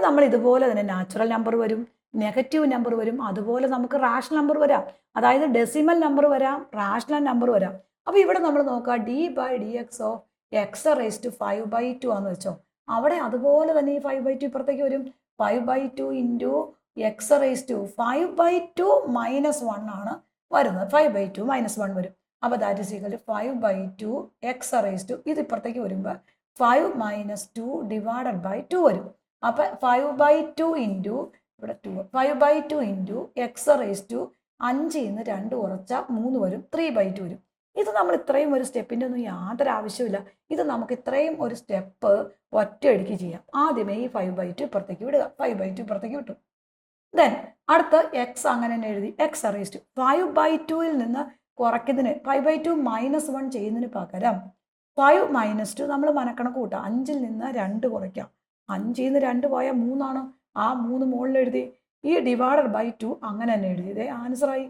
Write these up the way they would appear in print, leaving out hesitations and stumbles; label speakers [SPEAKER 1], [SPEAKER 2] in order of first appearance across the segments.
[SPEAKER 1] നമ്മൾ ഇതുപോലെ തന്നെ നാച്ചുറൽ നമ്പർ വരും, നെഗറ്റീവ് നമ്പർ വരും, അതുപോലെ നമുക്ക് റാഷണൽ നമ്പർ വരാം. അതായത് ഡെസിമൽ നമ്പർ വരാം, റാഷണൽ നമ്പർ വരാം. അപ്പോൾ ഇവിടെ നമ്മൾ നോക്കുക d/dx ഓഫ് x⁵5/2 ആണെന്ന് വെച്ചോ. അവിടെ അതുപോലെ തന്നെ ഈ 5/2 ഇപ്പുറത്തേക്ക് വരും. 5/2 ഇൻറ്റു x⁵5/2 - 1 ആണ് വരുന്നത്. 5/2 - 1 വരും. അപ്പോൾ that is equal to 5/2 x⁵, ഇത് ഇപ്പുറത്തേക്ക് വരുമ്പോൾ 5 - 2 / 2 വരും. അപ്പം 5/2 ഇൻറ്റു ഇവിടെ 2, 5/2 ഇൻറ്റു x⁵, 5 ന്ന് 2 കുറച്ചാൽ 3 വരും, 3/2 വരും. ഇത് നമ്മൾ ഇത്രയും ഒരു സ്റ്റെപ്പിൻ്റെ ഒന്നും യാതൊരു ആവശ്യമില്ല. ഇത് നമുക്ക് ഇത്രയും ഒരു സ്റ്റെപ്പ് ഒറ്റയടിക്ക് ചെയ്യാം. ആദ്യമേ ഈ 5/2 ഇപ്പുറത്തേക്ക് വിടുക, 5/2 ഇപ്പുറത്തേക്ക് വിട്ടു. ദെൻ അടുത്ത എക്സ് അങ്ങനെ തന്നെ എഴുതി, x⁵. 5/2 നിന്ന് കുറയ്ക്കുന്നതിന് 5/2 - 1 ചെയ്യുന്നതിന് പകരം 5 - 2 നമ്മൾ മനക്കണക്ക് കൂട്ടാം. 5 നിന്ന് 2 കുറയ്ക്കാം. 5 നിന്ന് 2 പോയാൽ 3 ആണ്. ആ 3 മുകളിൽ എഴുതി. ഈ /2 അങ്ങനെ തന്നെ എഴുതി. ഇതേ ആൻസറായി.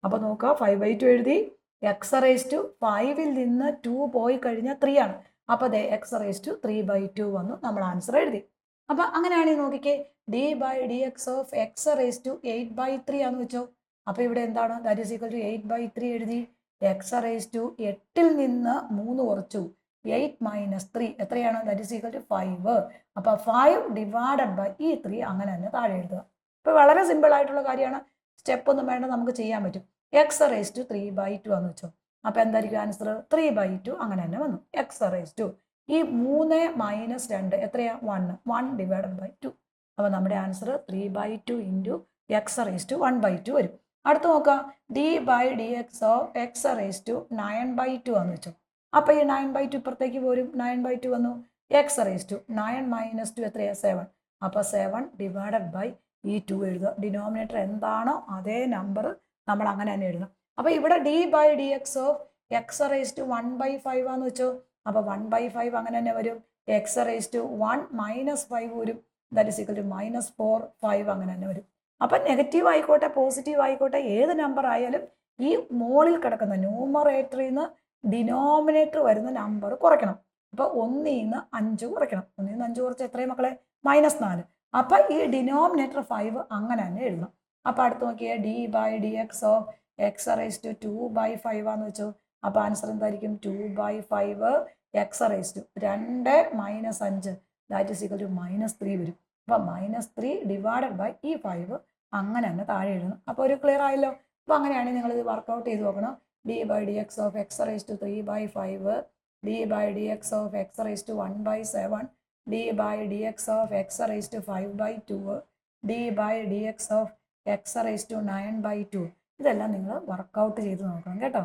[SPEAKER 1] അപ്പോൾ നോക്കുക, 5/2 എഴുതി. x⁵5 നിന്ന് 2 പോയി കഴിഞ്ഞാൽ 3 ആണ്. അപ്പോൾ അതെ x⁵3/2 വന്നു. നമ്മൾ ആൻസർ എഴുതി. അപ്പം അങ്ങനെയാണെങ്കിൽ നോക്കിക്കേ, d/dx ഓഫ് x⁵8/3 ആണെന്ന് വെച്ചോ. അപ്പോൾ ഇവിടെ എന്താണ്? ദാറ്റ് ഈസ് ഈക്വൽ ടു 8/3 എഴുതി. x⁵8 നിന്ന് 3 കുറച്ചു, 8 - 3 എത്രയാണ്? That is equal to 5. അപ്പോൾ 5/3 അങ്ങനെ തന്നെ താഴെ എഴുതുക. അപ്പോൾ വളരെ സിമ്പിൾ ആയിട്ടുള്ള കാര്യമാണ്. സ്റ്റെപ്പ് ഒന്നും വേണ്ട, നമുക്ക് ചെയ്യാൻ പറ്റും. x⁵3/2 ആണെന്ന് വെച്ചോ. അപ്പോൾ എന്തായിരിക്കും ആൻസർ? 3/2 അങ്ങനെ തന്നെ വന്നു. x⁵, ഈ 3 - 2 എത്രയാ? 1/2. അപ്പോൾ നമ്മുടെ ആൻസർ 3/2 ഇൻറ്റു x⁵1/2 വരും. അടുത്ത് നോക്കാം, d/dx ഓഫ് x⁵9/2 ആണെന്ന് വെച്ചോ. അപ്പോൾ ഈ 9/2 ഇപ്പുറത്തേക്ക് പോരും, 9/2 വന്നു. x⁵9 - 2 എത്രയാ? 7. അപ്പോൾ 7/2 എഴുതുക. ഡിനോമിനേറ്റർ എന്താണോ അതേ നമ്പർ നമ്മൾ അങ്ങനെ തന്നെ എഴുതണം. അപ്പോൾ ഇവിടെ d/dx ഓഫ് x⁵1/5 ആണെന്ന് വെച്ചോ. അപ്പോൾ 1/5 അങ്ങനെ തന്നെ വരും. x⁵1 - 5 വരും. ദാറ്റ് ഈസ് ഈക്വൽ ടു -4, 5 അങ്ങനെ തന്നെ വരും. അപ്പം നെഗറ്റീവ് ആയിക്കോട്ടെ പോസിറ്റീവ് ആയിക്കോട്ടെ ഏത് നമ്പർ ആയാലും ഈ മോളിൽ കിടക്കുന്ന ന്യൂമറേറ്ററിൽ നിന്ന് ഡിനോമിനേറ്റർ വരുന്ന നമ്പർ കുറയ്ക്കണം. അപ്പോൾ 1 നിന്ന് 5 കുറയ്ക്കണം. 1 നിന്ന് 5 കുറച്ച് എത്രയും മക്കളെ? -4. അപ്പം ഈ ഡിനോമിനേറ്റർ 5 അങ്ങനെ തന്നെ എഴുതണം. അപ്പോൾ അടുത്ത് നോക്കിയേ, d/dx ഓഫ് x⁵2/5 ആണെന്ന് വെച്ചോ. അപ്പോൾ ആൻസർ എന്തായിരിക്കും? 2/5 x⁵2 2 - 5 that is equal to -3 വരും. അപ്പോൾ -3/5 അങ്ങനെ തന്നെ താഴെ എഴുതണം. അപ്പോൾ ഒരു ക്ലിയർ ആയല്ലോ. അപ്പോൾ അങ്ങനെയാണെങ്കിൽ നിങ്ങളിത് വർക്കൗട്ട് ചെയ്ത് നോക്കണം. d/dx of x⁵3/5, d/dx of x⁵1/7, d/dx of x⁵5/2, d/dx of x⁵9/2. ഇതെല്ലാം നിങ്ങൾ വർക്കൗട്ട് ചെയ്ത് നോക്കണം കേട്ടോ.